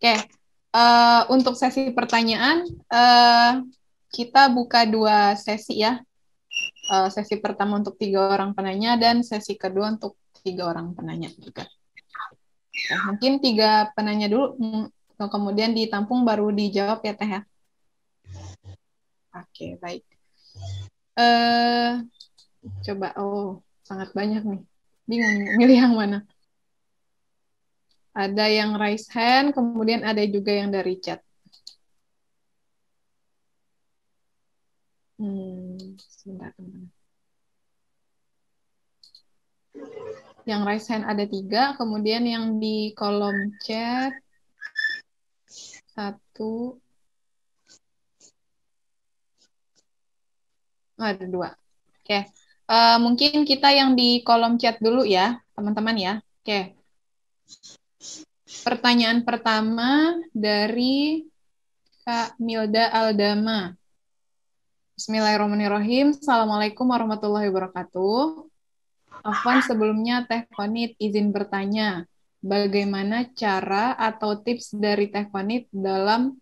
Oke, untuk sesi pertanyaan, kita buka 2 sesi ya. Sesi pertama untuk 3 orang penanya dan sesi kedua untuk 3 orang penanya juga. Oke, mungkin 3 penanya dulu, kemudian ditampung baru dijawab ya Teh ya. Oke, baik. Coba, sangat banyak nih. Bingung milih yang mana. Ada yang raise hand, kemudian ada juga yang dari chat. Sebentar. Yang raise hand ada 3, kemudian yang di kolom chat 1, ada 2. Oke, mungkin kita yang di kolom chat dulu ya, teman-teman ya. Oke. Pertanyaan pertama dari Kak Milda Aldama. Bismillahirrahmanirrahim. Assalamualaikum warahmatullahi wabarakatuh. Afwan, sebelumnya Teh Konit izin bertanya, bagaimana cara atau tips dari Teh Konit dalam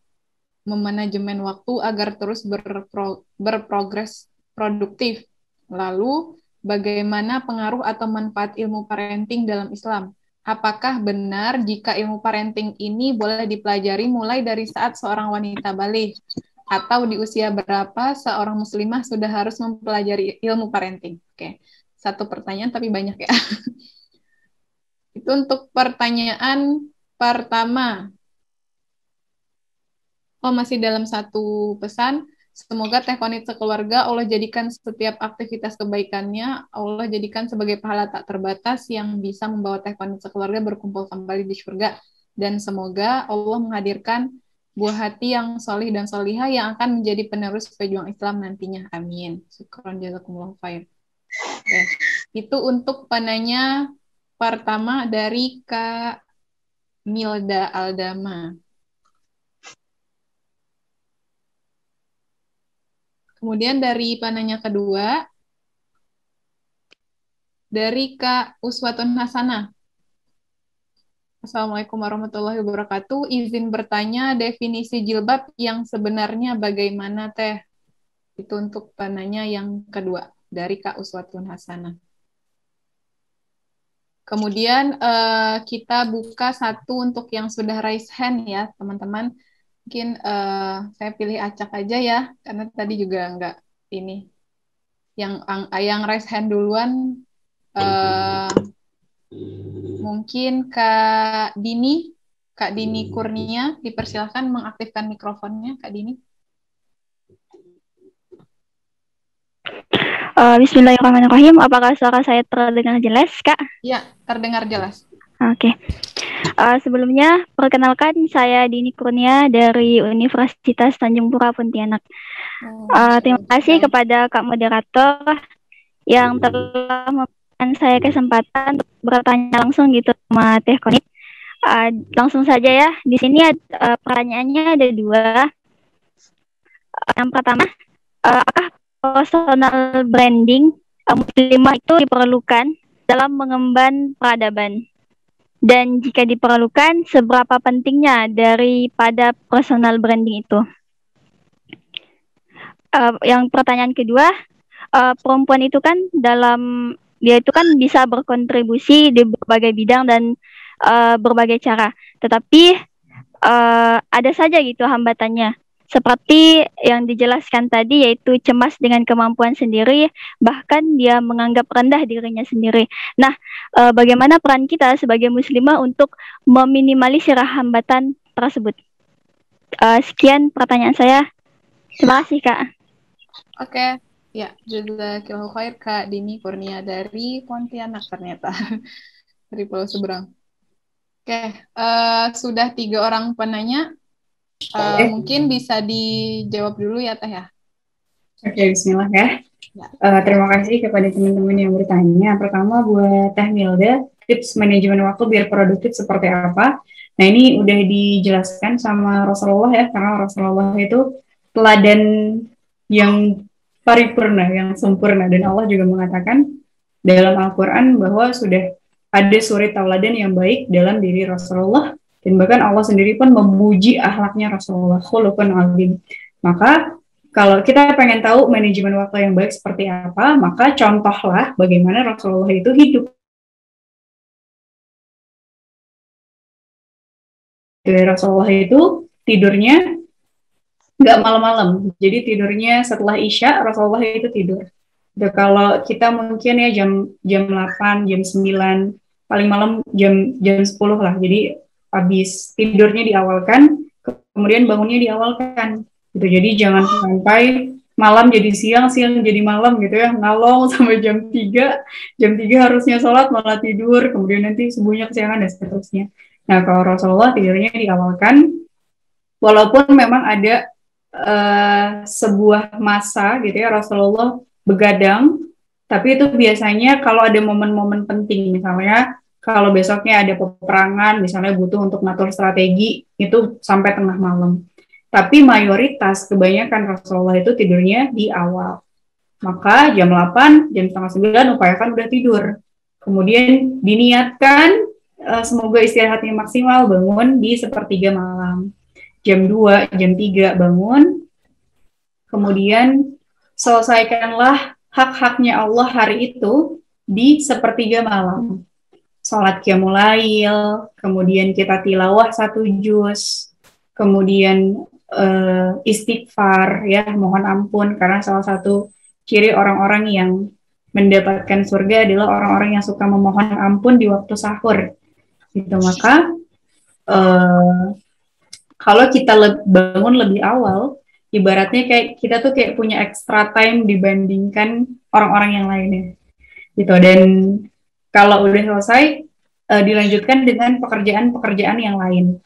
memanajemen waktu agar terus berprogres produktif? Lalu, bagaimana pengaruh atau manfaat ilmu parenting dalam Islam? Apakah benar jika ilmu parenting ini boleh dipelajari mulai dari saat seorang wanita balik? Atau di usia berapa seorang muslimah sudah harus mempelajari ilmu parenting? Oke, satu pertanyaan tapi banyak ya. Itu untuk pertanyaan pertama. Masih dalam satu pesan. Semoga Teh Konit sekeluarga Allah jadikan setiap aktivitas kebaikannya, Allah jadikan sebagai pahala tak terbatas yang bisa membawa Teh Konit sekeluarga berkumpul kembali di surga. Dan semoga Allah menghadirkan buah hati yang solih dan solihah yang akan menjadi penerus pejuang Islam nantinya. Amin. Syukron jazakumullah khair. Oke. Itu untuk penanya pertama dari Kak Milda Aldama. Kemudian dari penanya kedua, dari Kak Uswatun Hasanah. Assalamualaikum warahmatullahi wabarakatuh. Izin bertanya definisi jilbab yang sebenarnya bagaimana Teh? Itu untuk penanya yang kedua, dari Kak Uswatun Hasanah. Kemudian kita buka satu untuk yang sudah raise hand ya, teman-teman. Mungkin saya pilih acak aja ya, karena tadi juga enggak ini. Yang raise hand duluan, mungkin Kak Dini Kurnia, dipersilahkan mengaktifkan mikrofonnya, Kak Dini. Bismillahirrahmanirrahim. Apakah suara saya terdengar jelas, Kak? Ya, terdengar jelas. Oke. Sebelumnya, perkenalkan saya Dini Kurnia dari Universitas Tanjung Pura Pontianak. Terima kasih kepada Kak Moderator yang telah memberikan saya kesempatan untuk bertanya langsung gitu sama Teh Konit. Langsung saja ya. Di sini pertanyaannya ada 2. Yang pertama, apakah personal branding muslimah itu diperlukan dalam mengemban peradaban? Dan jika diperlukan, seberapa pentingnya daripada personal branding itu? Yang pertanyaan kedua, perempuan itu kan dia itu kan bisa berkontribusi di berbagai bidang dan berbagai cara. Tetapi ada saja gitu hambatannya. Seperti yang dijelaskan tadi, yaitu cemas dengan kemampuan sendiri, bahkan dia menganggap rendah dirinya sendiri. Nah, bagaimana peran kita sebagai muslimah untuk meminimalisir hambatan tersebut? Sekian pertanyaan saya. Terima kasih, Kak. Oke, ya, jazakallahu khair Kak Dini Kurnia dari Pontianak ternyata, dari Pulau Seberang. Oke, sudah 3 orang penanya. Mungkin bisa dijawab dulu ya Teh ya. Oke, bismillah ya. Terima kasih kepada teman-teman yang bertanya. Pertama buat Teh Milda, tips manajemen waktu biar produktif seperti apa? Nah, ini udah dijelaskan sama Rasulullah ya, karena Rasulullah itu teladan yang paripurna, yang sempurna, dan Allah juga mengatakan dalam Al-Quran bahwa sudah ada suri tauladan yang baik dalam diri Rasulullah Dan bahkan Allah sendiri pun memuji akhlaknya Rasulullah, khuluqun azim. Maka kalau kita pengen tahu manajemen waktu yang baik seperti apa, maka contohlah bagaimana Rasulullah itu hidup. Dari Rasulullah itu tidurnya nggak malam-malam, jadi tidurnya setelah Isya Rasulullah itu tidur. Kalau kita mungkin ya jam 8, jam 9, paling malam jam 10 lah. Jadi habis tidurnya diawalkan, kemudian bangunnya diawalkan. Gitu. Jadi jangan sampai malam jadi siang, siang jadi malam gitu ya, ngalong sampai jam 3 harusnya sholat malah tidur, kemudian nanti subuhnya kesiangan dan seterusnya. Nah, kalau Rasulullah tidurnya diawalkan, walaupun memang ada sebuah masa gitu ya Rasulullah begadang, tapi itu biasanya kalau ada momen-momen penting, misalnya kalau besoknya ada peperangan, misalnya butuh untuk ngatur strategi, itu sampai tengah malam. Tapi mayoritas, kebanyakan Rasulullah itu tidurnya di awal. Maka jam 8, jam setengah 9 upayakan udah tidur. Kemudian diniatkan semoga istirahatnya maksimal, bangun di sepertiga malam. Jam 2, jam 3 bangun, kemudian selesaikanlah hak-haknya Allah hari itu di sepertiga malam. Sholat qiyamul lail, kemudian kita tilawah 1 juz, kemudian istighfar, ya mohon ampun, karena salah satu ciri orang-orang yang mendapatkan surga adalah orang-orang yang suka memohon ampun di waktu sahur. Gitu, maka kalau kita bangun lebih awal, ibaratnya kayak kita tuh kayak punya extra time dibandingkan orang-orang yang lainnya. Gitu. Dan kalau udah selesai, dilanjutkan dengan pekerjaan-pekerjaan yang lain.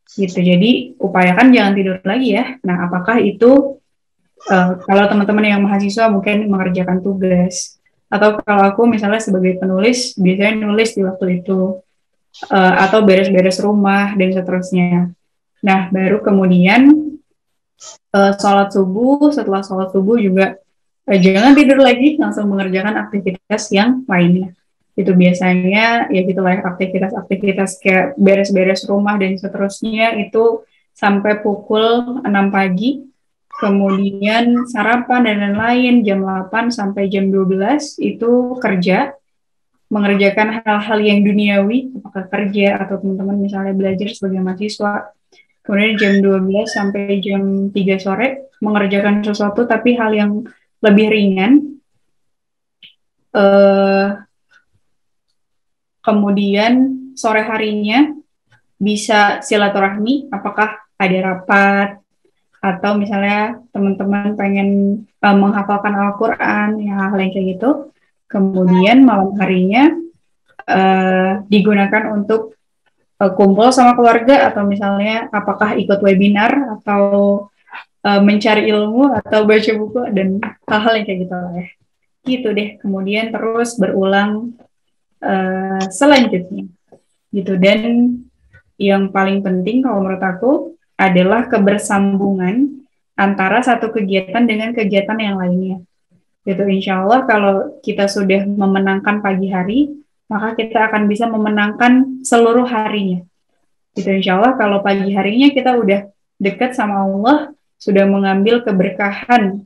Gitu. Jadi upayakan jangan tidur lagi ya. Nah, apakah itu kalau teman-teman yang mahasiswa mungkin mengerjakan tugas, atau kalau aku misalnya sebagai penulis biasanya nulis di waktu itu, atau beres-beres rumah dan seterusnya. Nah, baru kemudian sholat subuh, setelah sholat subuh juga jangan tidur lagi, langsung mengerjakan aktivitas yang lainnya. Itu biasanya, ya gitulah aktivitas kayak beres-beres rumah dan seterusnya, itu sampai pukul 6 pagi, kemudian sarapan dan lain-lain, jam 8 sampai jam 12 itu kerja, mengerjakan hal-hal yang duniawi, apakah kerja atau teman-teman misalnya belajar sebagai mahasiswa. Kemudian jam 12 sampai jam 3 sore mengerjakan sesuatu tapi hal yang lebih ringan. Kemudian sore harinya bisa silaturahmi, apakah ada rapat, atau misalnya teman-teman pengen menghafalkan Al-Quran, ya hal yang kayak gitu. Kemudian malam harinya digunakan untuk kumpul sama keluarga, atau misalnya apakah ikut webinar atau mencari ilmu atau baca buku dan hal-hal yang kayak gitu lah ya. Gitu deh. Kemudian terus berulang selanjutnya. Gitu. Dan yang paling penting kalau menurut aku adalah kebersambungan antara satu kegiatan dengan kegiatan yang lainnya. Gitu. Insya Allah kalau kita sudah memenangkan pagi hari, maka kita akan bisa memenangkan seluruh harinya. Gitu, insya Allah kalau pagi harinya kita udah dekat sama Allah, sudah mengambil keberkahan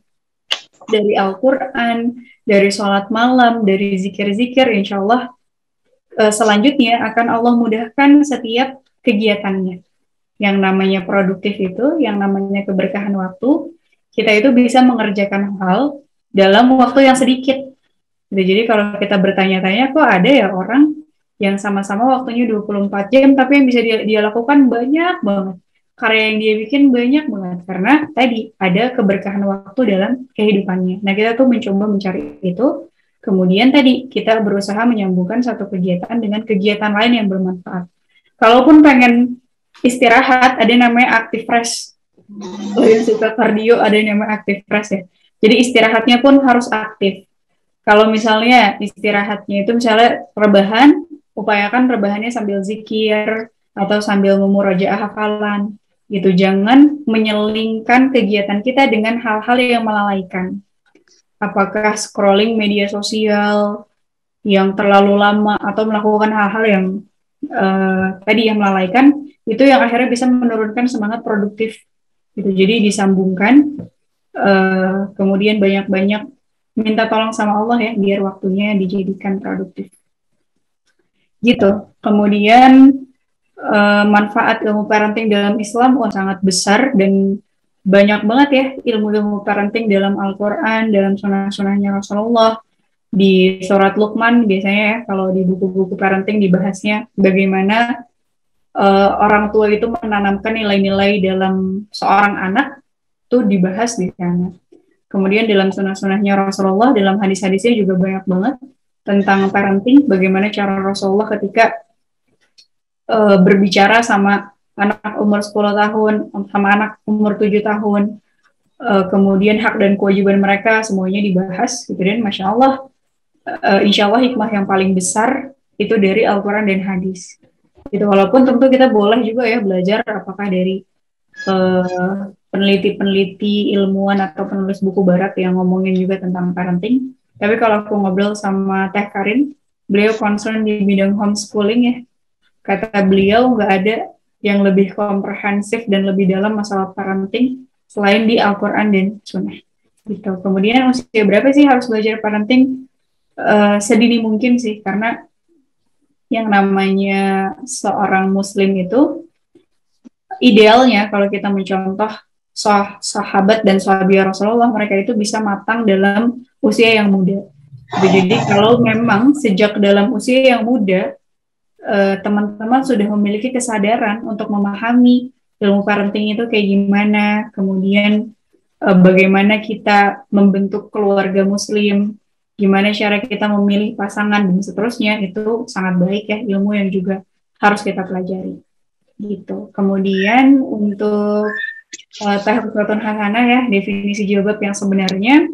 dari Al-Quran, dari sholat malam, dari zikir-zikir, insya Allah selanjutnya akan Allah mudahkan setiap kegiatannya. Yang namanya produktif itu, yang namanya keberkahan waktu, kita itu bisa mengerjakan hal dalam waktu yang sedikit. Jadi kalau kita bertanya-tanya, kok ada ya orang yang sama-sama waktunya 24 jam, tapi yang bisa dia lakukan banyak banget. Karya yang dia bikin banyak banget, karena tadi ada keberkahan waktu dalam kehidupannya. Nah, kita tuh mencoba mencari itu, kemudian tadi kita berusaha menyambungkan satu kegiatan dengan kegiatan lain yang bermanfaat. Kalaupun pengen istirahat, ada yang namanya active rest. Kalau yang suka kardio, ada yang namanya active rest ya. Jadi istirahatnya pun harus aktif. Kalau misalnya istirahatnya itu misalnya rebahan, upayakan rebahannya sambil zikir atau sambil memurajaah hafalan. Gitu. Jangan menyelingkan kegiatan kita dengan hal-hal yang melalaikan. Apakah scrolling media sosial yang terlalu lama atau melakukan hal-hal yang tadi yang melalaikan, itu yang akhirnya bisa menurunkan semangat produktif gitu. Jadi disambungkan, kemudian banyak-banyak minta tolong sama Allah ya biar waktunya dijadikan produktif gitu. Kemudian manfaat ilmu parenting dalam Islam sangat besar dan banyak banget ya ilmu-ilmu parenting dalam Al-Quran, dalam sunnah-sunnahnya Rasulullah. Di surat Luqman biasanya ya kalau di buku-buku parenting dibahasnya bagaimana orang tua itu menanamkan nilai-nilai dalam seorang anak, tuh dibahas di sana. Kemudian dalam sunnah-sunnahnya Rasulullah, dalam hadis-hadisnya juga banyak banget tentang parenting, bagaimana cara Rasulullah ketika berbicara sama anak umur 10 tahun, sama anak umur 7 tahun, kemudian hak dan kewajiban mereka semuanya dibahas, gitu. Dan Masya Allah, insya Allah hikmah yang paling besar itu dari Al-Quran dan hadis. Gitu. Walaupun tentu kita boleh juga ya belajar apakah dari peneliti-peneliti ilmuwan atau penulis buku barat yang ngomongin juga tentang parenting. Tapi kalau aku ngobrol sama Teh Karin, beliau concern di bidang homeschooling ya. Kata beliau nggak ada yang lebih komprehensif dan lebih dalam masalah parenting selain di Al-Quran dan Sunnah. Gitu. Kemudian usia berapa sih harus belajar parenting? Sedini mungkin sih, karena yang namanya seorang Muslim itu idealnya kalau kita mencontoh sahabat dan sahabiah Rasulullah, mereka itu bisa matang dalam usia yang muda. Jadi kalau memang sejak dalam usia yang muda teman-teman sudah memiliki kesadaran untuk memahami ilmu parenting itu kayak gimana, kemudian bagaimana kita membentuk keluarga Muslim, gimana cara kita memilih pasangan dan seterusnya, itu sangat baik ya, ilmu yang juga harus kita pelajari gitu. Kemudian untuk Teh Husnatun Hasanah ya, definisi jilbab yang sebenarnya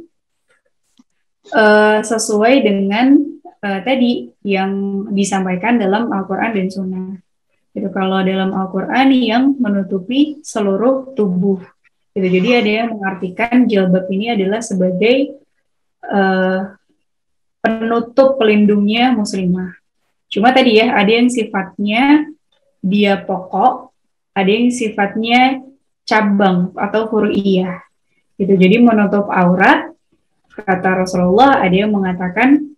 sesuai dengan tadi yang disampaikan dalam Al-Quran dan Sunnah. Itu kalau dalam Al-Quran yang menutupi seluruh tubuh. Gitu. Jadi ada yang mengartikan jilbab ini adalah sebagai penutup pelindungnya muslimah. Cuma tadi ya, ada yang sifatnya dia pokok, ada yang sifatnya cabang atau furu'iyah. Gitu. Jadi menutup aurat, kata Rasulullah, ada yang mengatakan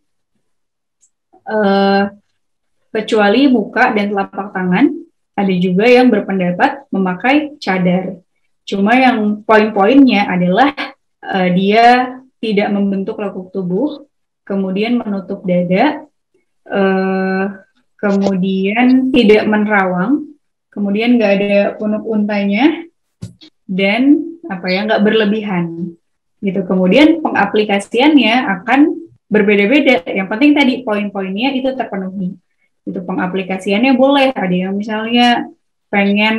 kecuali muka dan telapak tangan, ada juga yang berpendapat memakai cadar. Cuma yang poin-poinnya adalah dia tidak membentuk lekuk tubuh, kemudian menutup dada, kemudian tidak menerawang, kemudian nggak ada punuk untainya, dan nggak berlebihan. Gitu. Kemudian pengaplikasiannya akan berbeda-beda. Yang penting tadi poin-poinnya itu terpenuhi. Itu pengaplikasiannya boleh. Ada yang misalnya pengen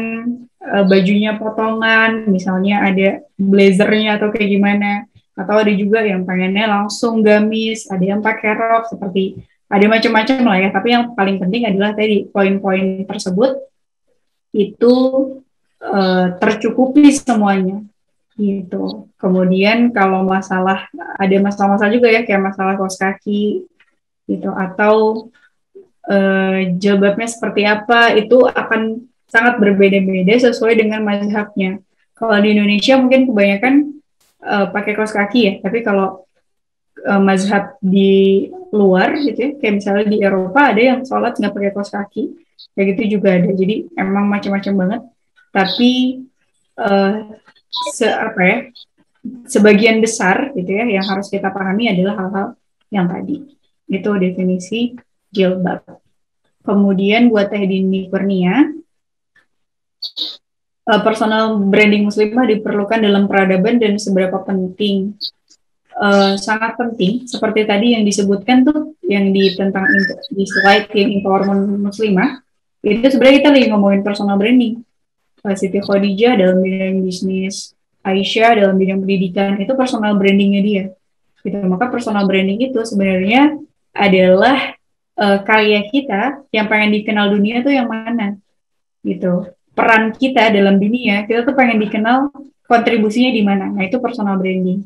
bajunya potongan, misalnya ada blazernya atau kayak gimana. Atau ada juga yang pengennya langsung gamis, ada yang pakai rok, seperti ada macam-macam lah ya. Tapi yang paling penting adalah tadi poin-poin tersebut itu tercukupi semuanya. Gitu. Kemudian kalau ada masalah-masalah juga ya, kayak masalah kaos kaki gitu, atau jilbabnya seperti apa, itu akan sangat berbeda-beda sesuai dengan mazhabnya. Kalau di Indonesia mungkin kebanyakan pakai kaos kaki ya, tapi kalau mazhab di luar gitu ya, kayak misalnya di Eropa ada yang sholat nggak pakai kaos kaki, kayak gitu juga ada. Jadi emang macam-macam banget. Tapi sebagian besar gitu ya yang harus kita pahami adalah hal-hal yang tadi. Itu definisi jilbab. Kemudian buat Teh Dini Kurnia, personal branding muslimah diperlukan dalam peradaban dan seberapa penting? Sangat penting. Seperti tadi yang disebutkan tuh, yang tentang di slide yang empowerment muslimah, itu sebenarnya kita lagi ngomongin personal branding. Siti Khadijah dalam bidang bisnis, Aisyah dalam bidang pendidikan, itu personal brandingnya dia. Gitu. Maka personal branding itu sebenarnya adalah karya kita yang pengen dikenal dunia tuh yang mana. Gitu. Peran kita dalam dunia, kita tuh pengen dikenal kontribusinya di mana. Nah, itu personal branding.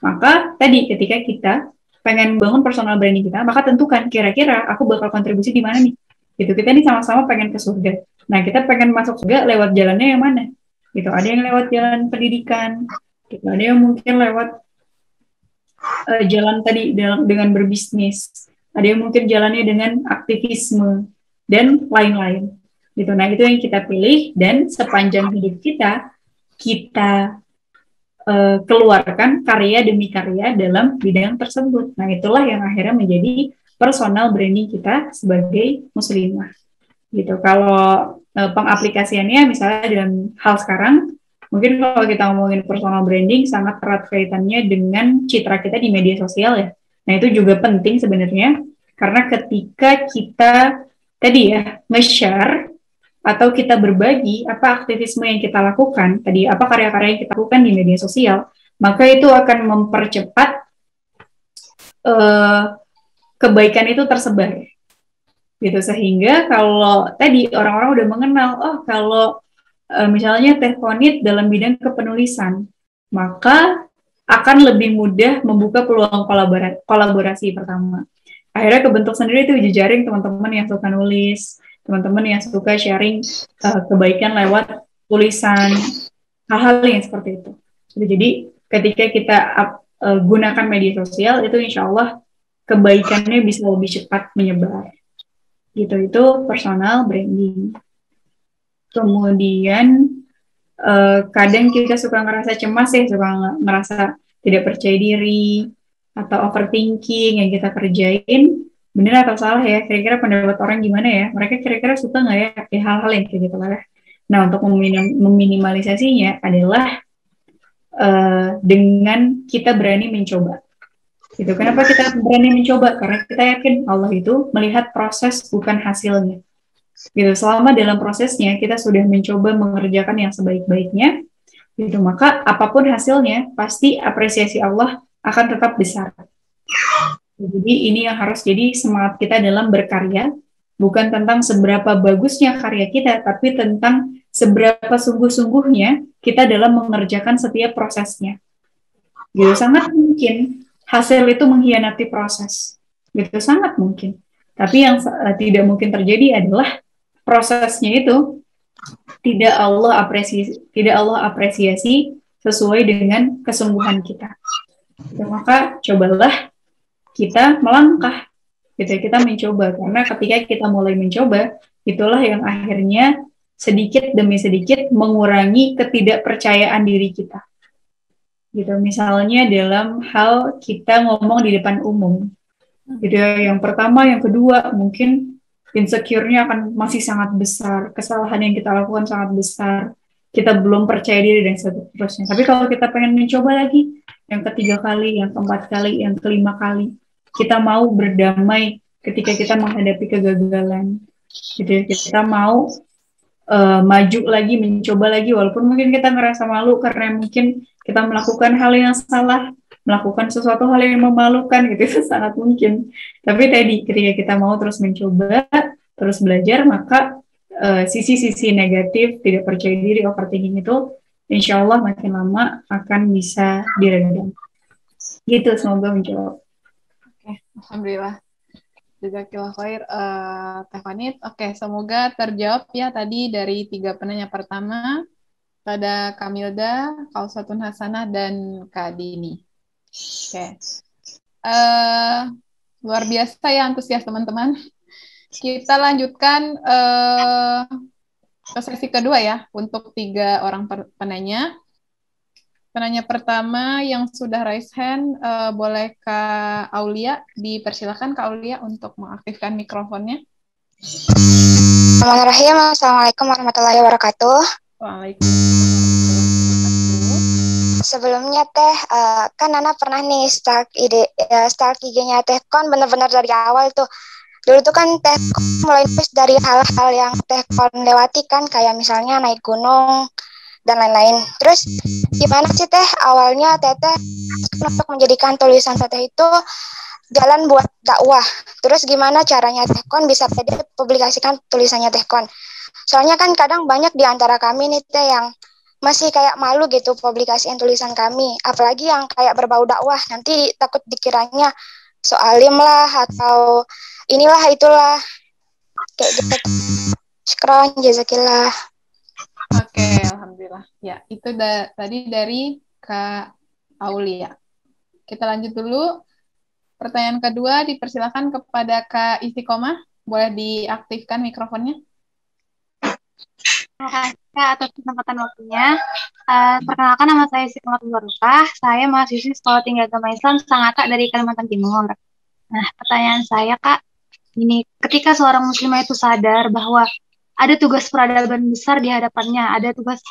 Maka tadi ketika kita pengen bangun personal branding kita, maka tentukan kira-kira aku bakal kontribusi di mana nih. Gitu. Kita nih sama-sama pengen ke surga. Nah, kita pengen masuk surga lewat jalannya yang mana? Gitu. Ada yang lewat jalan pendidikan, gitu. Ada yang mungkin lewat jalan tadi dengan berbisnis. Ada yang mungkin jalannya dengan aktivisme dan lain-lain. Gitu. Nah, itu yang kita pilih dan sepanjang hidup kita keluarkan karya demi karya dalam bidang tersebut. Nah, itulah yang akhirnya menjadi personal branding kita sebagai muslimah. Gitu. Kalau pengaplikasiannya misalnya dalam hal sekarang, mungkin kalau kita ngomongin personal branding sangat erat kaitannya dengan citra kita di media sosial ya. Nah, itu juga penting sebenarnya karena ketika kita tadi ya nge-share atau kita berbagi apa aktivisme yang kita lakukan, tadi apa karya-karya yang kita lakukan di media sosial, maka itu akan mempercepat kebaikan itu tersebar. Gitu, sehingga kalau tadi orang-orang udah mengenal, oh kalau misalnya Teh Konit dalam bidang kepenulisan, maka akan lebih mudah membuka peluang kolaborasi pertama. Akhirnya kebentuk sendiri tuh jejaring teman-teman yang suka nulis, teman-teman yang suka sharing kebaikan lewat tulisan, hal-hal yang seperti itu. Jadi ketika kita gunakan media sosial, itu insya Allah kebaikannya bisa lebih cepat menyebar. Gitu, itu personal branding. Kemudian kadang kita suka ngerasa cemas ya, suka ngerasa tidak percaya diri atau overthinking yang kita kerjain, benar atau salah ya, kira-kira pendapat orang gimana ya, mereka kira-kira suka nggak ya hal-hal yang kayak gitu lah ya. Nah, untuk meminimalisasinya adalah dengan kita berani mencoba. Gitu. Kenapa kita berani mencoba? Karena kita yakin Allah itu melihat proses bukan hasilnya. Gitu. Selama dalam prosesnya kita sudah mencoba mengerjakan yang sebaik-baiknya, gitu, maka apapun hasilnya pasti apresiasi Allah akan tetap besar. Jadi ini yang harus jadi semangat kita dalam berkarya, bukan tentang seberapa bagusnya karya kita, tapi tentang seberapa sungguh-sungguhnya kita dalam mengerjakan setiap prosesnya. Gitu. Sangat mungkin hasil itu mengkhianati proses. Gitu, sangat mungkin. Tapi yang tidak mungkin terjadi adalah prosesnya itu tidak Allah apresiasi sesuai dengan kesungguhan kita. Gitu, maka cobalah kita melangkah. Gitu, kita mencoba. Karena ketika kita mulai mencoba, itulah yang akhirnya sedikit demi sedikit mengurangi ketidakpercayaan diri kita. Gitu, misalnya dalam hal kita ngomong di depan umum, gitu, yang pertama, yang kedua, mungkin insecure-nya akan masih sangat besar, kesalahan yang kita lakukan sangat besar, kita belum percaya diri dan seterusnya. Tapi kalau kita pengen mencoba lagi, yang ketiga kali, yang keempat kali, yang kelima kali, kita mau berdamai ketika kita menghadapi kegagalan, gitu, kita mau maju lagi, mencoba lagi, walaupun mungkin kita ngerasa malu karena mungkin kita melakukan hal yang salah, melakukan sesuatu hal yang memalukan, gitu, itu sangat mungkin. Tapi tadi ketika kita mau terus mencoba, terus belajar, maka sisi-sisi negatif, tidak percaya diri, overthinking itu insya Allah makin lama akan bisa diredam. Gitu, semoga menjawab. Oke, alhamdulillah. Jazakillah khair, Teh Fanit. Oke, semoga terjawab ya tadi dari 3 penanya pertama. Pada Kamilda, Kausatun Hasanah, dan Kak Dini. Oke. Luar biasa ya antusias teman-teman. Kita lanjutkan ke sesi kedua ya, untuk 3 orang penanya. Penanya pertama yang sudah raise hand, boleh Kak Aulia, dipersilakan Kak Aulia untuk mengaktifkan mikrofonnya. Bismillahirrahmanirrahim. Assalamualaikum warahmatullahi wabarakatuh. Waalaikumsalam. Sebelumnya Teh, kan Nana pernah nih start IG-nya Teh Kon benar-benar dari awal tuh. Dulu tuh kan Teh Kon mulai nulis dari hal-hal yang Teh Kon lewati kan, kayak misalnya naik gunung dan lain-lain. Terus gimana sih Teh awalnya Teteh untuk menjadikan tulisan Teteh itu jalan buat dakwah? Terus gimana caranya Teh Kon bisa pede publikasikan tulisannya Teh Kon? Soalnya kan kadang banyak di antara kami nih Teh yang masih kayak malu gitu publikasiin tulisan kami, apalagi yang kayak berbau dakwah, nanti takut dikiranya soalim lah atau inilah itulah kayak gitu. Syukron, jazakillah. Oke, alhamdulillah. Ya, itu tadi dari Kak Aulia. Kita lanjut dulu. Pertanyaan kedua dipersilakan kepada Kak Istiqomah. Boleh diaktifkan mikrofonnya. Terima kasih Kak atas kesempatan waktunya. Perkenalkan, nama saya Istiqomah Barokah. Saya mahasiswi Sekolah Tinggi Agama Islam Sangatta dari Kalimantan Timur. Nah, pertanyaan saya Kak, ini ketika seorang muslimah itu sadar bahwa ada tugas peradaban besar di hadapannya, ada tugas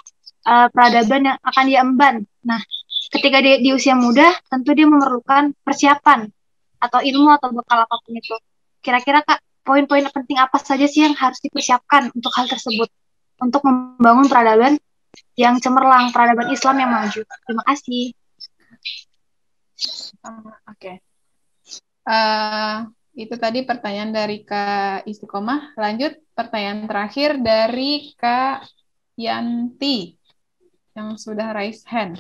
peradaban yang akan dia emban. Nah, ketika dia di usia muda, tentu dia memerlukan persiapan atau ilmu atau bekal apapun itu. Kira-kira Kak, poin-poin penting apa saja sih yang harus dipersiapkan untuk hal tersebut? Untuk membangun peradaban yang cemerlang, peradaban Islam yang maju. Terima kasih. Oke. Itu tadi pertanyaan dari Kak Istiqomah. Lanjut, pertanyaan terakhir dari Kak Yanti yang sudah raise hand.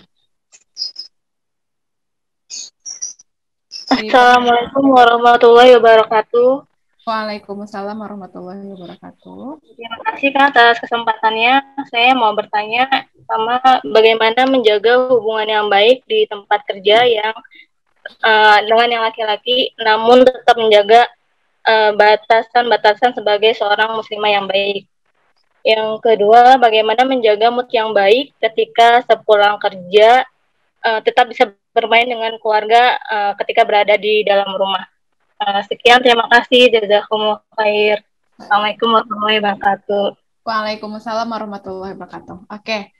Assalamualaikum warahmatullahi wabarakatuh. Waalaikumsalam warahmatullahi wabarakatuh. Terima kasih Kak atas kesempatannya. Saya mau bertanya sama bagaimana menjaga hubungan yang baik di tempat kerja yang dengan yang laki-laki, namun tetap menjaga batasan-batasan sebagai seorang muslimah yang baik. Yang kedua, bagaimana menjaga mood yang baik ketika sepulang kerja tetap bisa bermain dengan keluarga ketika berada di dalam rumah. Sekian, terima kasih. Jazakumullah khair. Assalamualaikum warahmatullahi wabarakatuh. Waalaikumsalam warahmatullahi wabarakatuh. Oke,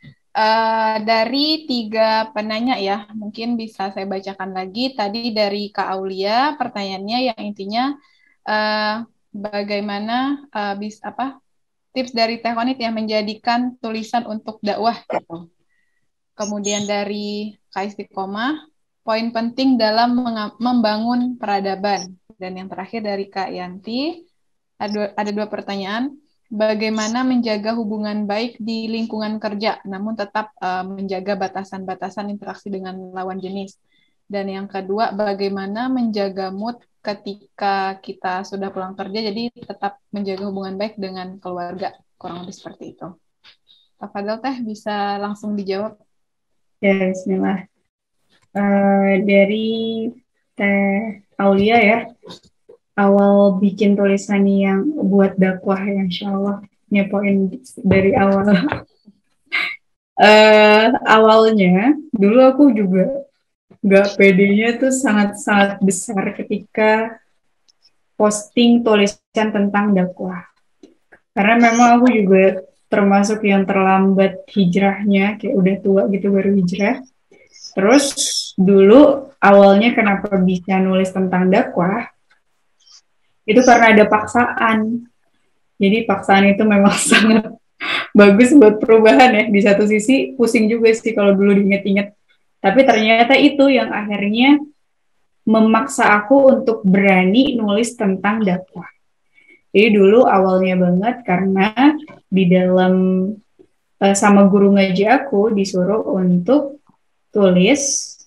dari 3 penanya ya, mungkin bisa saya bacakan lagi. Tadi dari Kak Aulia, pertanyaannya yang intinya bagaimana tips dari Teh Konit yang menjadikan tulisan untuk dakwah gitu. Kemudian dari Kak Istiqomah, poin penting dalam membangun peradaban. Dan yang terakhir dari Kak Yanti, ada 2 pertanyaan. Bagaimana menjaga hubungan baik di lingkungan kerja, namun tetap menjaga batasan-batasan interaksi dengan lawan jenis. Dan yang kedua, bagaimana menjaga mood ketika kita sudah pulang kerja, jadi tetap menjaga hubungan baik dengan keluarga. Kurang lebih seperti itu. Pak Fadel Teh bisa langsung dijawab. Ya, bismillah. Dari Teh Aulia ya, awal bikin tulisan yang buat dakwah ya, insya Allah nyepoin dari awal. Awalnya dulu aku juga gak pedenya tuh sangat-sangat besar ketika posting tulisan tentang dakwah, karena memang aku juga termasuk yang terlambat hijrahnya, kayak udah tua gitu baru hijrah. Terus dulu awalnya kenapa bisa nulis tentang dakwah, itu karena ada paksaan. Jadi paksaan itu memang sangat bagus buat perubahan ya. Di satu sisi pusing juga sih kalau dulu diinget-inget. Tapi ternyata itu yang akhirnya memaksa aku untuk berani nulis tentang dakwah. Jadi dulu awalnya banget karena di dalam sama guru ngaji aku disuruh untuk tulis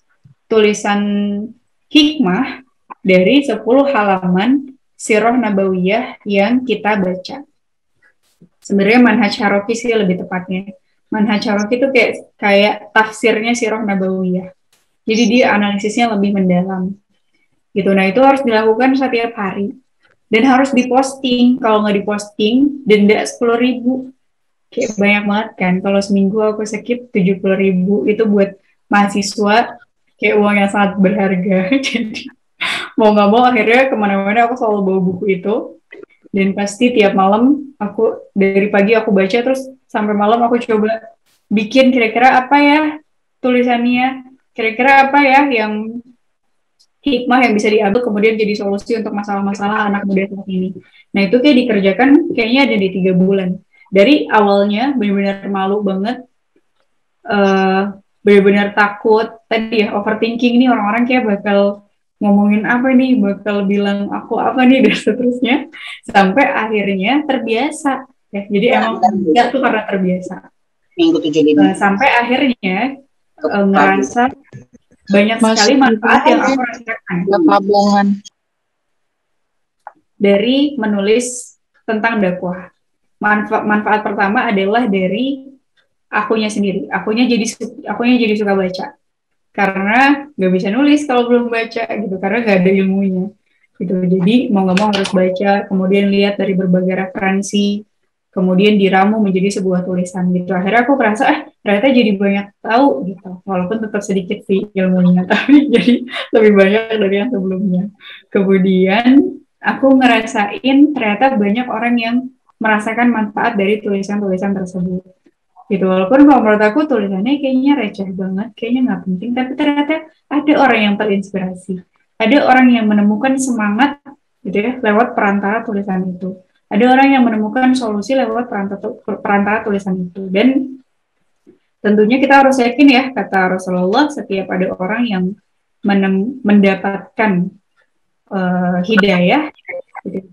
tulisan hikmah dari 10 halaman Sirah Nabawiyah yang kita baca. Sebenarnya manhaj Haroki sih lebih tepatnya. Manhaj Haroki itu kayak tafsirnya Sirah Nabawiyah. Jadi dia analisisnya lebih mendalam. Gitu. Nah itu harus dilakukan setiap hari. Dan harus diposting. Kalau nggak diposting, denda 10.000. Kayak banyak banget kan. Kalau seminggu aku skip 70.000. Itu buat mahasiswa kayak uang yang sangat berharga. Jadi mau nggak mau akhirnya kemana-mana aku selalu bawa buku itu. Dan pasti tiap malam aku, dari pagi aku baca, terus sampai malam aku coba bikin kira-kira apa ya tulisannya, kira-kira apa ya yang hikmah yang bisa diambil kemudian jadi solusi untuk masalah-masalah anak muda saat ini. Nah itu kayak dikerjakan kayaknya ada di 3 bulan. Dari awalnya benar-benar malu banget, benar-benar takut, tadi ya overthinking nih orang-orang kayak bakal ngomongin apa nih, bakal bilang aku apa nih, dan seterusnya, sampai akhirnya terbiasa. Ya, jadi emang ya tuh karena terbiasa. Sampai akhirnya ngerasa banyak sekali manfaat yang aku rasakan dari menulis tentang dakwah. manfaat pertama adalah dari akunya sendiri. Akunya jadi suka baca. Karena nggak bisa nulis kalau belum baca gitu, karena nggak ada ilmunya gitu. Jadi mau nggak mau harus baca, kemudian lihat dari berbagai referensi, kemudian diramu menjadi sebuah tulisan gitu. Akhirnya aku merasa ternyata jadi banyak tahu gitu, walaupun tetap sedikit sih ilmunya, tapi jadi lebih banyak dari yang sebelumnya. Kemudian aku ngerasain ternyata banyak orang yang merasakan manfaat dari tulisan-tulisan tersebut gitu. Walaupun kalau menurut aku tulisannya kayaknya receh banget, kayaknya nggak penting, tapi ternyata ada orang yang terinspirasi, ada orang yang menemukan semangat gitu ya lewat perantara tulisan itu, ada orang yang menemukan solusi lewat perantara tulisan itu. Dan tentunya kita harus yakin ya, kata Rasulullah, setiap ada orang yang mendapatkan hidayah gitu,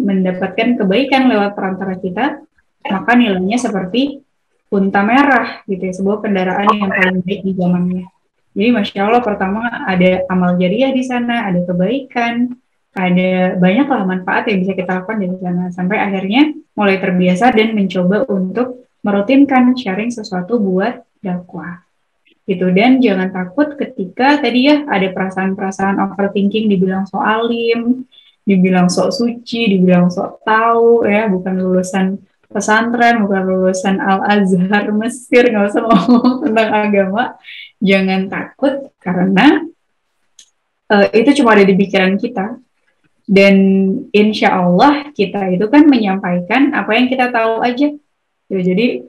mendapatkan kebaikan lewat perantara kita, maka nilainya seperti unta merah gitu ya, sebuah kendaraan yang paling baik di zamannya. Jadi Masya Allah, pertama ada amal jariah di sana, ada kebaikan, ada banyaklah manfaat yang bisa kita lakukan di sana, sampai akhirnya mulai terbiasa dan mencoba untuk merutinkan sharing sesuatu buat dakwah gitu. Dan jangan takut ketika tadi ya ada perasaan-perasaan overthinking, dibilang sok alim, dibilang sok suci, dibilang sok tahu ya, bukan lulusan pesantren, bukan lulusan Al-Azhar Mesir, nggak usah ngomong tentang agama. Jangan takut, karena itu cuma ada di pikiran kita. Dan insya Allah kita itu kan menyampaikan apa yang kita tahu aja. Ya, jadi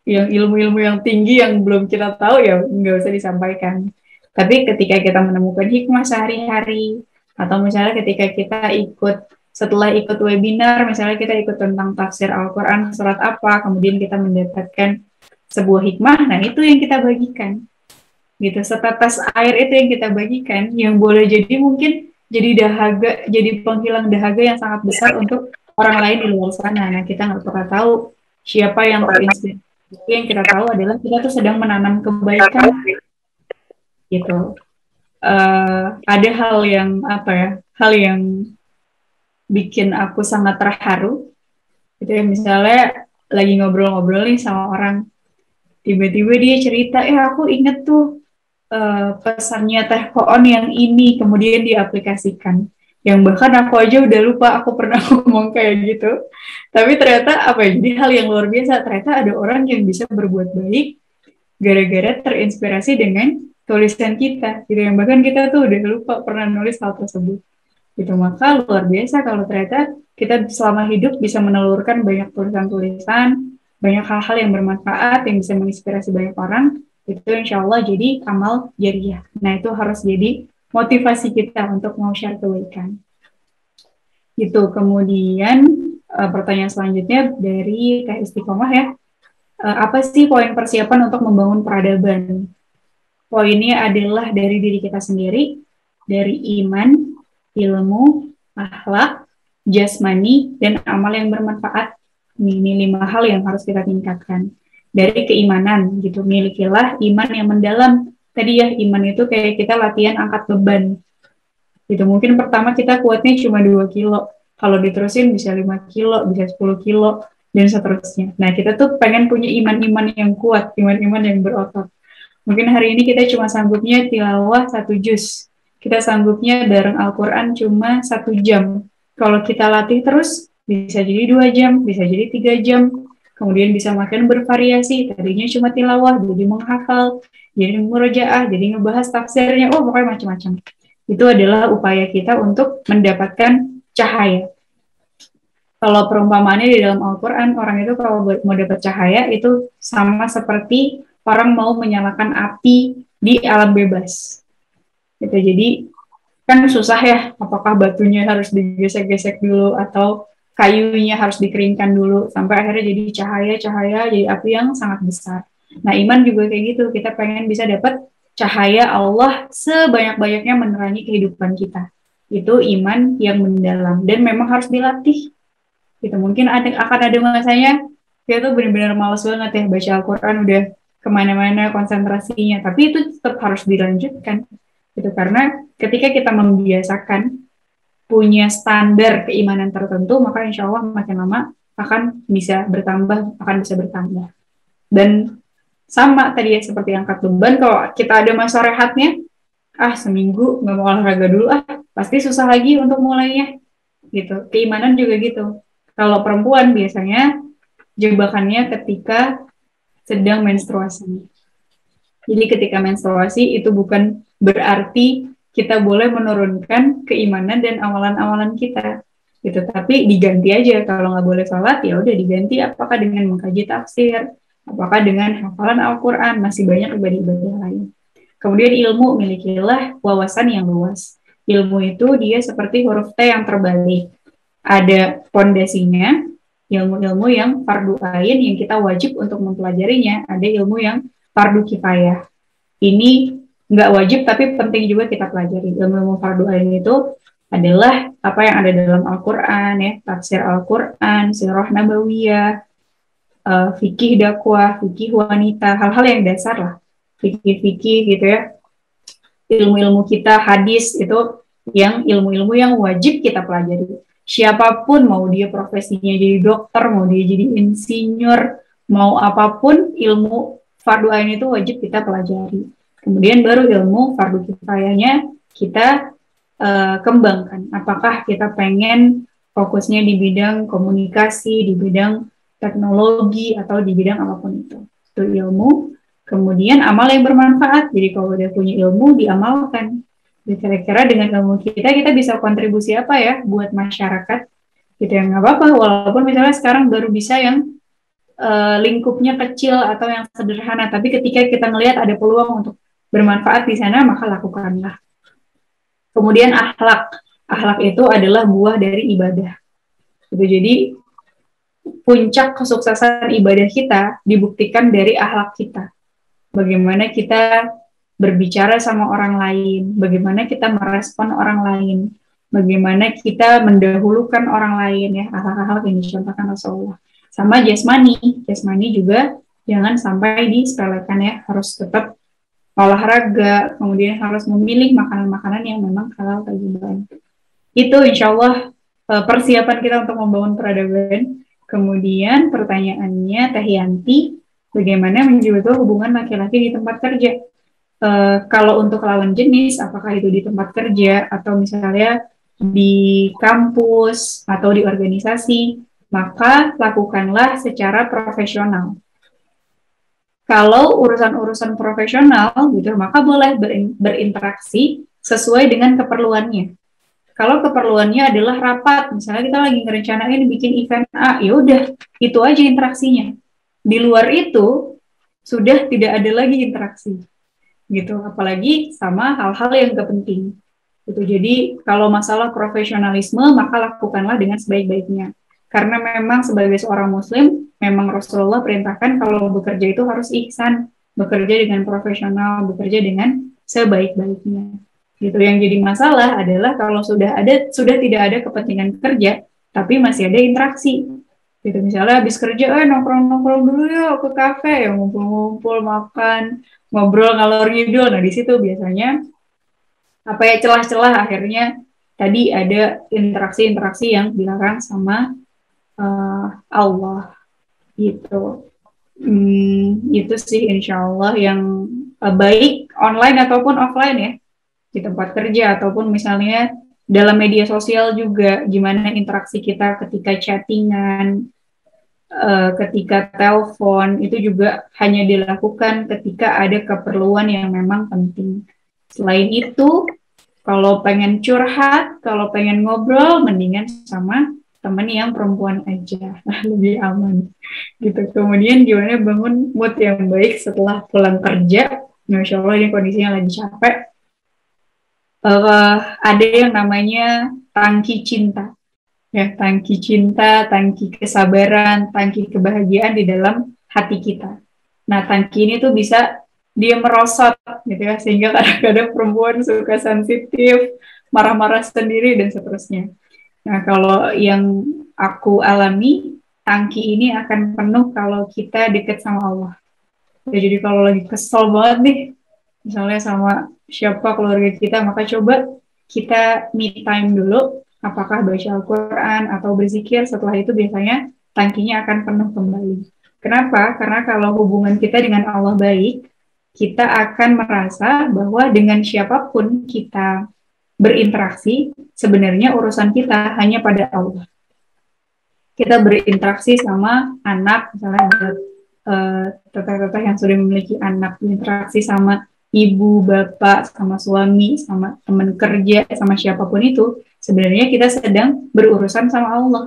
yang ilmu-ilmu yang tinggi yang belum kita tahu ya nggak usah disampaikan. Tapi ketika kita menemukan hikmah sehari-hari, atau misalnya ketika kita setelah ikut webinar, misalnya kita ikut tentang tafsir Al-Quran surat apa, kemudian kita mendapatkan sebuah hikmah, nah itu yang kita bagikan gitu. Setetes air itu yang kita bagikan, yang boleh jadi mungkin jadi dahaga, jadi penghilang dahaga yang sangat besar untuk orang lain di luar sana. Nah, kita nggak pernah tahu siapa yang terinspirasi. Yang kita tahu adalah kita tuh sedang menanam kebaikan gitu. Ada hal yang bikin aku sangat terharu gitu ya, misalnya lagi ngobrol-ngobrol nih sama orang, tiba-tiba dia cerita, aku inget tuh pesannya Teh Koon yang ini, kemudian diaplikasikan, yang bahkan aku aja udah lupa aku pernah ngomong kayak gitu. Tapi ternyata jadi hal yang luar biasa, ternyata ada orang yang bisa berbuat baik gara-gara terinspirasi dengan tulisan kita gitu, yang bahkan kita tuh udah lupa pernah nulis hal tersebut gitu. Maka luar biasa kalau ternyata kita selama hidup bisa menelurkan banyak tulisan-tulisan, banyak hal-hal yang bermanfaat yang bisa menginspirasi banyak orang. Itu insya Allah jadi amal jariah. Nah, itu harus jadi motivasi kita untuk mau share kebaikan gitu. Kemudian pertanyaan selanjutnya dari Teh Istiqomah ya, apa sih poin persiapan untuk membangun peradaban? Poinnya adalah dari diri kita sendiri, dari iman, ilmu, akhlak, jasmani, dan amal yang bermanfaat. Ini 5 hal yang harus kita tingkatkan. Dari keimanan gitu, milikilah iman yang mendalam. Tadi ya, iman itu kayak kita latihan angkat beban gitu. Mungkin pertama kita kuatnya cuma 2 kilo, kalau diterusin bisa 5 kilo, bisa 10 kilo, dan seterusnya. Nah, kita tuh pengen punya iman-iman yang kuat, iman-iman yang berotot. Mungkin hari ini kita cuma sanggupnya tilawah 1 juz, kita sanggupnya bareng Al-Quran cuma 1 jam. Kalau kita latih terus, bisa jadi 2 jam, bisa jadi 3 jam, kemudian bisa makin bervariasi, tadinya cuma tilawah, jadi menghafal, jadi murojaah, jadi ngebahas tafsirnya, pokoknya macam-macam. Itu adalah upaya kita untuk mendapatkan cahaya. Kalau perumpamaannya di dalam Al-Quran, orang itu kalau mau dapat cahaya, itu sama seperti orang mau menyalakan api di alam bebas. Gitu. Jadi kan susah ya, apakah batunya harus digesek-gesek dulu atau kayunya harus dikeringkan dulu sampai akhirnya jadi cahaya, jadi api yang sangat besar. Nah, iman juga kayak gitu, kita pengen bisa dapat cahaya Allah sebanyak-banyaknya menerangi kehidupan kita. Itu iman yang mendalam dan memang harus dilatih. Gitu. Mungkin akan ada masanya kita tuh benar-benar malas banget ya baca Al-Quran, udah kemana-mana konsentrasinya, tapi itu tetap harus dilanjutkan. Gitu. Karena ketika kita membiasakan punya standar keimanan tertentu, maka insya Allah makin lama akan bisa bertambah, Dan sama tadi ya seperti angkat beban, kalau kita ada masa rehatnya, seminggu nggak mau olahraga dulu, pasti susah lagi untuk mulainya, gitu. Keimanan juga gitu. Kalau perempuan biasanya jebakannya ketika sedang menstruasi. Jadi ketika menstruasi itu bukan berarti kita boleh menurunkan keimanan dan amalan-amalan kita, gitu. Tapi diganti aja, kalau nggak boleh sholat ya udah diganti, apakah dengan mengkaji tafsir, apakah dengan hafalan Al-Quran, masih banyak ibadah-ibadah lain. Kemudian ilmu, milikilah wawasan yang luas. Ilmu itu dia seperti huruf T yang terbalik. Ada fondasinya, ilmu-ilmu yang fardu ain yang kita wajib untuk mempelajarinya. Ada ilmu yang fardu kifayah. Ini nggak wajib tapi penting juga kita pelajari. Ilmu fardu ain itu adalah apa yang ada dalam Al-Quran, ya, tafsir Al-Quran, sirah nabawiyah, fikih dakwah, fikih wanita, hal-hal yang dasar lah, fikih-fikih gitu ya. Ilmu-ilmu kita, hadis, itu yang ilmu-ilmu yang wajib kita pelajari. Siapapun, mau dia profesinya jadi dokter, mau dia jadi insinyur, mau apapun, ilmu fardu ain itu wajib kita pelajari. Kemudian baru ilmu fardu kifayahnya kita kembangkan. Apakah kita pengen fokusnya di bidang komunikasi, di bidang teknologi, atau di bidang apapun itu. Itu ilmu. Kemudian amal yang bermanfaat. Jadi kalau udah punya ilmu, diamalkan. Jadi kira-kira dengan ilmu kita bisa kontribusi apa ya buat masyarakat. Gitu ya, nggak apa-apa. Walaupun misalnya sekarang baru bisa yang lingkupnya kecil atau yang sederhana. Tapi ketika kita ngelihat ada peluang untuk bermanfaat di sana, maka lakukanlah. Kemudian akhlak. Akhlak itu adalah buah dari ibadah. Gitu. Jadi puncak kesuksesan ibadah kita dibuktikan dari akhlak kita. Bagaimana kita berbicara sama orang lain, bagaimana kita merespon orang lain, bagaimana kita mendahulukan orang lain, ya, akhlak-akhlak yang dicontohkan Rasulullah. Sama jasmani juga jangan sampai disepelekan, ya, harus tetap olahraga, kemudian harus memilih makanan-makanan yang memang halal thayyiban. Itu insya Allah persiapan kita untuk membangun peradaban. Kemudian pertanyaannya Teh Yanti, bagaimana menjaga hubungan laki-laki di tempat kerja? Kalau untuk lawan jenis, apakah itu di tempat kerja atau misalnya di kampus atau di organisasi, maka lakukanlah secara profesional. Kalau urusan-urusan profesional gitu, maka boleh berinteraksi sesuai dengan keperluannya. Kalau keperluannya adalah rapat, misalnya kita lagi ngerencanain bikin event A, ya udah itu aja interaksinya. Di luar itu sudah tidak ada lagi interaksi, gitu. Apalagi sama hal-hal yang gak penting. Gitu. Jadi kalau masalah profesionalisme, maka lakukanlah dengan sebaik-baiknya. Karena memang sebagai seorang muslim, memang Rasulullah perintahkan kalau bekerja itu harus ihsan, bekerja dengan profesional, bekerja dengan sebaik-baiknya. Gitu. Yang jadi masalah adalah kalau sudah tidak ada kepentingan kerja, tapi masih ada interaksi. Gitu. Misalnya habis kerja, nongkrong-nongkrong dulu yuk ke kafe, ya, ngumpul-ngumpul, makan, ngobrol ngalor ngidul. Nah, di situ biasanya celah-celah akhirnya tadi ada interaksi-interaksi yang dilarang sama Allah, gitu. Itu sih insya Allah yang baik online ataupun offline, ya, di tempat kerja ataupun misalnya dalam media sosial juga, gimana interaksi kita ketika chattingan, ketika telepon, itu juga hanya dilakukan ketika ada keperluan yang memang penting. Selain itu, kalau pengen curhat, kalau pengen ngobrol, mendingan sama teman yang perempuan aja, lebih aman, gitu. Kemudian gimana bangun mood yang baik setelah pulang kerja. Masya Allah, ini kondisinya lagi capek. Ada yang namanya tangki cinta, ya, tangki cinta, tangki kesabaran, tangki kebahagiaan di dalam hati kita. Nah, tangki ini tuh bisa dia merosot, gitu ya, sehingga kadang-kadang perempuan suka sensitif, marah-marah sendiri dan seterusnya. Nah, kalau yang aku alami, tangki ini akan penuh kalau kita dekat sama Allah. Ya, jadi kalau lagi kesel banget nih, misalnya sama siapa keluarga kita, maka coba kita me time dulu, apakah baca Al-Quran atau berzikir. Setelah itu biasanya tangkinya akan penuh kembali. Kenapa? Karena kalau hubungan kita dengan Allah baik, kita akan merasa bahwa dengan siapapun kita berinteraksi, sebenarnya urusan kita hanya pada Allah. Kita berinteraksi sama anak, misalnya teteh-teteh yang sudah memiliki anak, berinteraksi sama ibu, bapak, sama suami, sama teman kerja, sama siapapun itu, sebenarnya kita sedang berurusan sama Allah.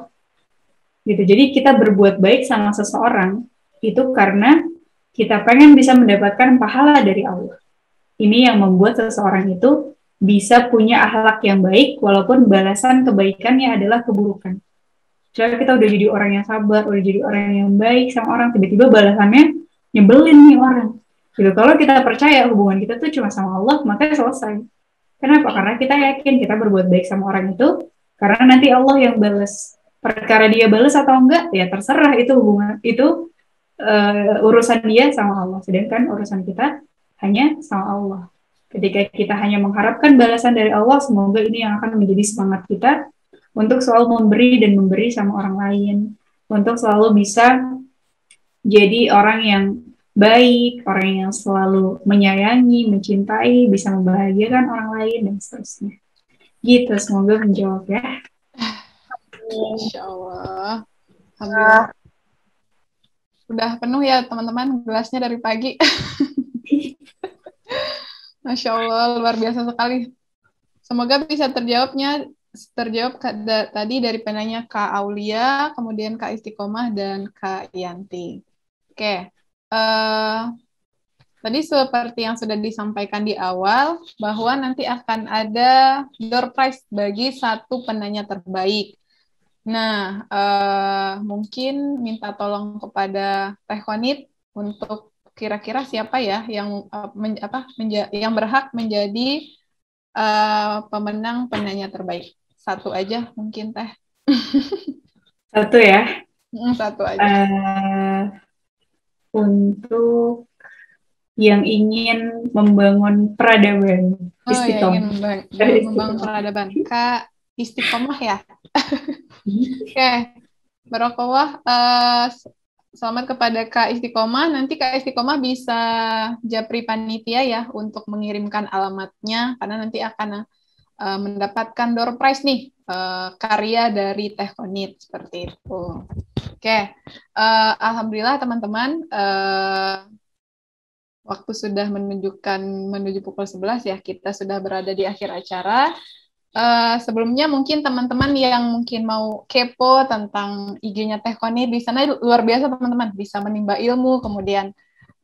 Gitu. Jadi kita berbuat baik sama seseorang itu karena kita pengen bisa mendapatkan pahala dari Allah. Ini yang membuat seseorang itu bisa punya akhlak yang baik walaupun balasan kebaikannya adalah keburukan. Jadi kita udah jadi orang yang sabar, udah jadi orang yang baik sama orang, tiba-tiba balasannya nyebelin nih orang. Gitu. Kalau kita percaya hubungan kita tuh cuma sama Allah, maka selesai. Kenapa? Karena kita yakin kita berbuat baik sama orang itu, karena nanti Allah yang balas. Perkara dia balas atau enggak, ya terserah, itu hubungan, itu urusan dia sama Allah. Sedangkan urusan kita hanya sama Allah. Ketika kita hanya mengharapkan balasan dari Allah, semoga ini yang akan menjadi semangat kita untuk selalu memberi dan memberi sama orang lain, untuk selalu bisa jadi orang yang baik, orang yang selalu menyayangi, mencintai, bisa membahagiakan orang lain, dan seterusnya. Gitu, semoga menjawab ya. Insya Allah. Alhamdulillah. Udah penuh ya teman-teman gelasnya dari pagi. Masya Allah, luar biasa sekali. Semoga bisa terjawab tadi dari penanya Kak Aulia, kemudian Kak Istiqomah, dan Kak Yanti. Oke. Tadi seperti yang sudah disampaikan di awal, bahwa nanti akan ada door prize bagi satu penanya terbaik. Nah, mungkin minta tolong kepada Teh Konit untuk kira-kira siapa ya yang yang berhak menjadi pemenang penanya terbaik. Satu aja mungkin Teh. Satu ya? Satu aja. Untuk yang ingin membangun peradaban. Istiqomah. Ingin membangun peradaban. Kak Istiqomah ya? Oke, Barakallah. Selamat kepada Kak Istiqomah. Nanti Kak Istiqomah bisa japri panitia ya untuk mengirimkan alamatnya, karena nanti akan mendapatkan door prize nih, karya dari Teh Konit, seperti itu. Oke, alhamdulillah teman-teman, waktu sudah menuju pukul 11 ya, kita sudah berada di akhir acara. Sebelumnya mungkin teman-teman yang mungkin mau kepo tentang IG-nya Teh Konit, di sana luar biasa teman-teman, bisa menimba ilmu, kemudian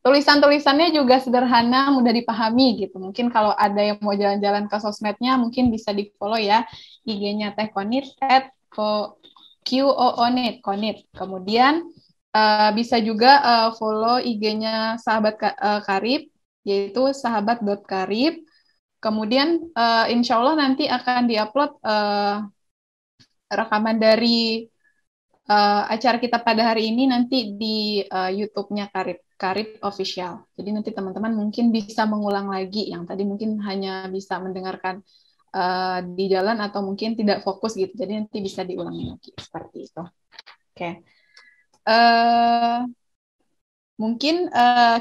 tulisan-tulisannya juga sederhana, mudah dipahami gitu. Mungkin kalau ada yang mau jalan-jalan ke sosmednya, mungkin bisa di-follow ya IG-nya Teh Konit @QOONIT Konit. Kemudian bisa juga follow IG-nya Sahabat Karib, yaitu sahabat.karib. Kemudian insya Allah nanti akan diupload rekaman dari acara kita pada hari ini nanti di YouTube-nya Karib Official. Jadi nanti teman-teman mungkin bisa mengulang lagi yang tadi mungkin hanya bisa mendengarkan di jalan atau mungkin tidak fokus gitu. Jadi nanti bisa diulangi lagi seperti itu. Oke. Mungkin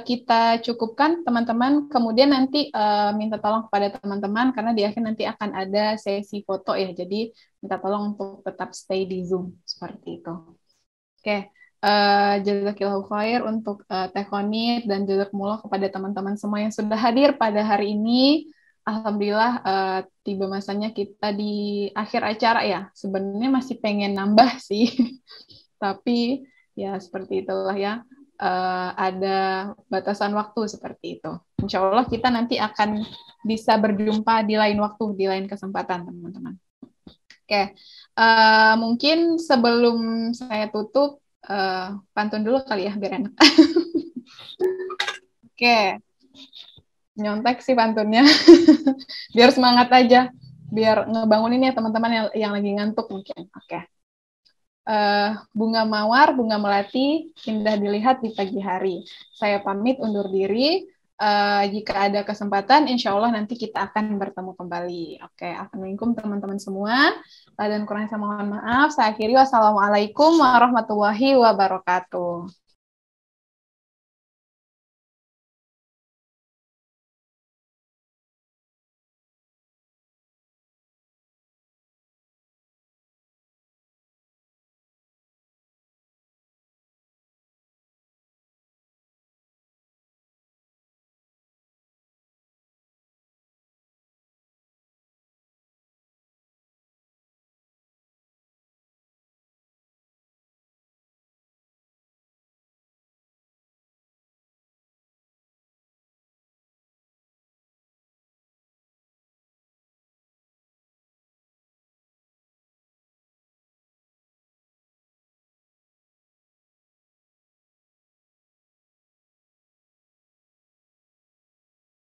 kita cukupkan teman-teman, kemudian nanti minta tolong kepada teman-teman karena di akhir nanti akan ada sesi foto ya, jadi minta tolong untuk tetap stay di Zoom seperti itu. Oke, jazakillahu khair untuk Teh Konit dan jazakumullah kepada teman-teman semua yang sudah hadir pada hari ini. Alhamdulillah tiba masanya kita di akhir acara ya. Sebenarnya masih pengen nambah sih, tapi ya seperti itulah ya. Ada batasan waktu seperti itu. Insya Allah kita nanti akan bisa berjumpa di lain waktu, di lain kesempatan, teman-teman. Oke, mungkin sebelum saya tutup, pantun dulu kali ya, biar enak. Oke, nyontek sih pantunnya, biar semangat aja, biar ngebangunin ya teman-teman yang lagi ngantuk mungkin. Oke. Bunga mawar, bunga melati, indah dilihat di pagi hari. Saya pamit undur diri. jika ada kesempatan, insya Allah nanti kita akan bertemu kembali. Oke, assalamualaikum teman-teman semua. Dan kurang saya mohon maaf. Saya akhiri, wassalamualaikum warahmatullahi wabarakatuh.